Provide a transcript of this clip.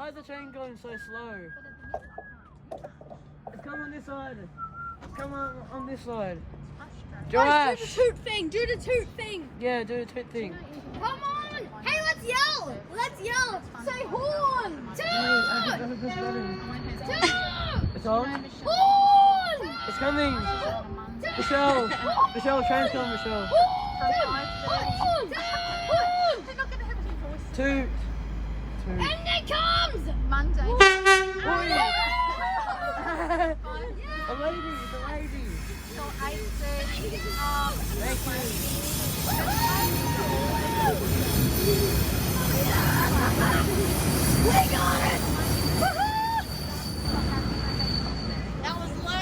Why is the train going so slow? It's coming on this side. It's coming on this side. Josh! Do the toot thing! Do the toot thing! Yeah, do the toot thing. Come on! Hey, let's yell! Let's yell! Say horn! Toot! Toot! It's on? Horn! It's coming! Michelle! Michelle, train's coming, Michelle. Horn! They're not going to have two voices. Toot! Toot. And it comes! Monday. Oi. A lady! It's a lady! So 8:30. Thank you! We got it!